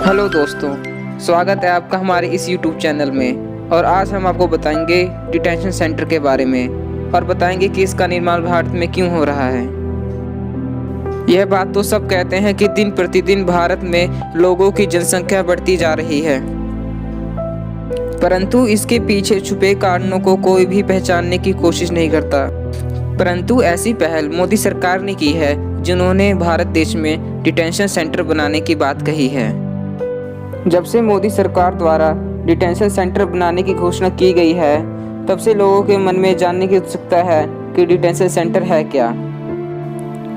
Hello दोस्तों, स्वागत है आपका हमारे इस YouTube चैनल में। और आज हम आपको बताएंगे डिटेंशन सेंटर के बारे में और बताएंगे कि इसका निर्माण भारत में क्यों हो रहा है। यह बात तो सब कहते हैं कि दिन प्रतिदिन भारत में लोगों की जनसंख्या बढ़ती जा रही है, परंतु इसके पीछे छुपे कारणों को कोई भी पहचानने की कोशिश नहीं करता। परंतु ऐसी पहल मोदी सरकार ने की है, जिन्होंने भारत देश में डिटेंशन सेंटर बनाने की बात कही है। जब से मोदी सरकार द्वारा डिटेंशन सेंटर बनाने की घोषणा की गई है, तब से लोगों के मन में जानने की उत्सुकता है कि डिटेंशन सेंटर है क्या।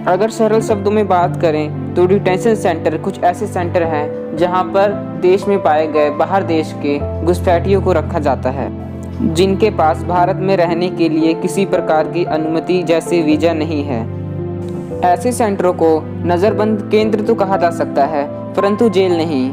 अगर सरल शब्दों में बात करें तो डिटेंशन सेंटर कुछ ऐसे सेंटर हैं जहां पर देश में पाए गए बाहर देश के घुसपैठियों को रखा जाता है, जिनके पास भारत में रहने के लिए किसी प्रकार की अनुमति जैसे वीजा नहीं है। ऐसे सेंटरों को नज़रबंद केंद्र तो कहा जा सकता है, परंतु जेल नहीं,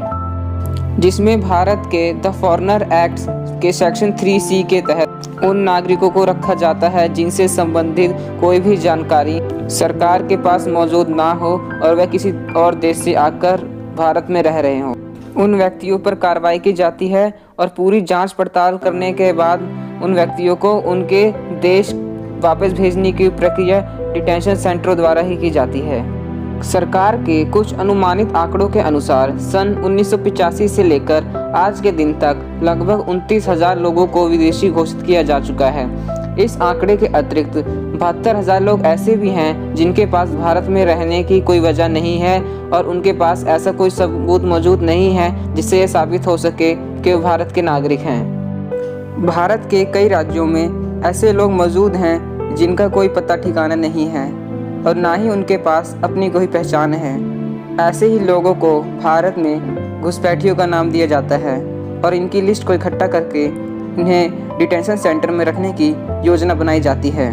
जिसमें भारत के द फॉरेनर एक्ट के सेक्शन 3C के तहत उन नागरिकों को रखा जाता है जिनसे संबंधित कोई भी जानकारी सरकार के पास मौजूद ना हो और वह किसी और देश से आकर भारत में रह रहे हों। उन व्यक्तियों पर कार्रवाई की जाती है और पूरी जांच पड़ताल करने के बाद उन व्यक्तियों को उनके देश वापस भेजने की प्रक्रिया डिटेंशन सेंटरों द्वारा ही की जाती है। सरकार के कुछ अनुमानित आंकड़ों के अनुसार सन 1985 से लेकर आज के दिन तक लगभग 29,000 लोगों को विदेशी घोषित किया जा चुका है। इस आंकड़े के अतिरिक्त 72,000 लोग ऐसे भी हैं जिनके पास भारत में रहने की कोई वजह नहीं है और उनके पास ऐसा कोई सबूत मौजूद नहीं है जिससे यह साबित हो सके कि वो भारत के नागरिक हैं। भारत के कई राज्यों में ऐसे लोग मौजूद हैं जिनका कोई पता ठिकाना नहीं है और ना ही उनके पास अपनी कोई पहचान है। ऐसे ही लोगों को भारत में घुसपैठियों का नाम दिया जाता है और इनकी लिस्ट को इकट्ठा करके इन्हें डिटेंशन सेंटर में रखने की योजना बनाई जाती है।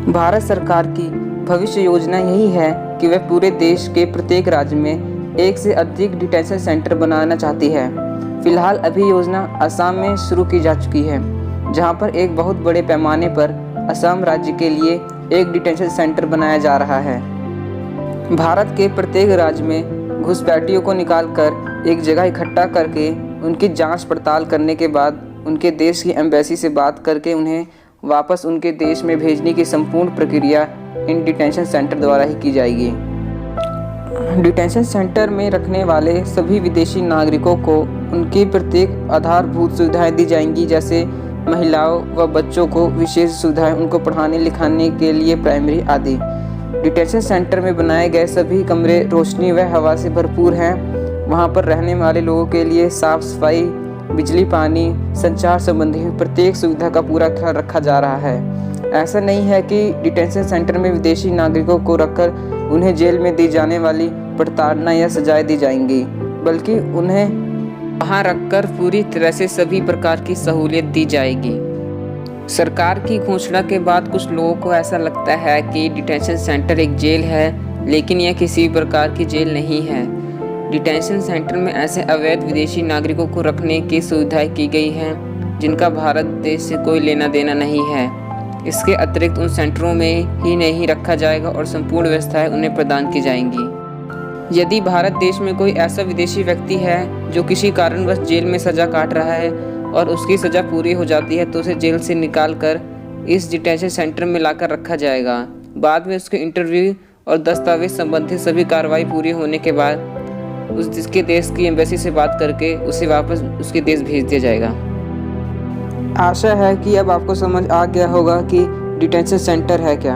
भारत सरकार की भविष्य योजना यही है कि वह पूरे देश के प्रत्येक राज्य में एक से अधिक डिटेंशन सेंटर बनाना चाहती है। फिलहाल अभी योजना असम में शुरू की जा चुकी है, जहां पर एक बहुत बड़े पैमाने पर असम राज्य के लिए एक डिटेंशन सेंटर बनाया जा रहा है। भारत के प्रत्येक राज्य में घुसपैठियों को निकालकर एक जगह इकट्ठा करके उनकी जांच पड़ताल करने के बाद उनके देश की एम्बेसी से बात करके उन्हें वापस उनके देश में भेजने की संपूर्ण प्रक्रिया इन डिटेंशन सेंटर द्वारा ही की जाएगी। डिटेंशन सेंटर में रखने वाले सभी विदेशी नागरिकों को उनकी प्रत्येक आधारभूत सुविधाएं दी जाएंगी, जैसे महिलाओं व बच्चों को विशेष सुविधाएं, उनको पढ़ाने लिखाने के लिए प्राइमरी आदि। डिटेंशन सेंटर में बनाए गए सभी कमरे रोशनी व हवा से भरपूर हैं। वहां पर रहने वाले लोगों के लिए साफ सफाई, बिजली, पानी, संचार संबंधी प्रत्येक सुविधा का पूरा ख्याल रखा जा रहा है। ऐसा नहीं है कि डिटेंशन सेंटर में विदेशी नागरिकों को रखकर उन्हें जेल में दी जाने वाली प्रताड़ना या सजाएं दी जाएंगी, बल्कि उन्हें वहां रखकर पूरी तरह से सभी प्रकार की सहूलियत दी जाएगी। सरकार की घोषणा के बाद कुछ लोगों को ऐसा लगता है कि डिटेंशन सेंटर एक जेल है, लेकिन यह किसी प्रकार की जेल नहीं है। डिटेंशन सेंटर में ऐसे अवैध विदेशी नागरिकों को रखने की सुविधाएं की गई हैं जिनका भारत देश से कोई लेना देना नहीं है। इसके अतिरिक्त उन सेंटरों में ही नहीं रखा जाएगा और संपूर्ण व्यवस्थाएं उन्हें प्रदान की जाएंगी। यदि भारत देश में कोई ऐसा विदेशी व्यक्ति है जो किसी कारणवश जेल में सज़ा काट रहा है और उसकी सज़ा पूरी हो जाती है, तो उसे जेल से निकालकर इस डिटेंशन सेंटर में लाकर रखा जाएगा। बाद में उसके इंटरव्यू और दस्तावेज संबंधित सभी कार्रवाई पूरी होने के बाद उसके देश की एम्बेसी से बात करके उसे वापस उसके देश भेज दिया जाएगा। आशा है कि अब आपको समझ आ गया होगा कि डिटेंशन सेंटर है क्या।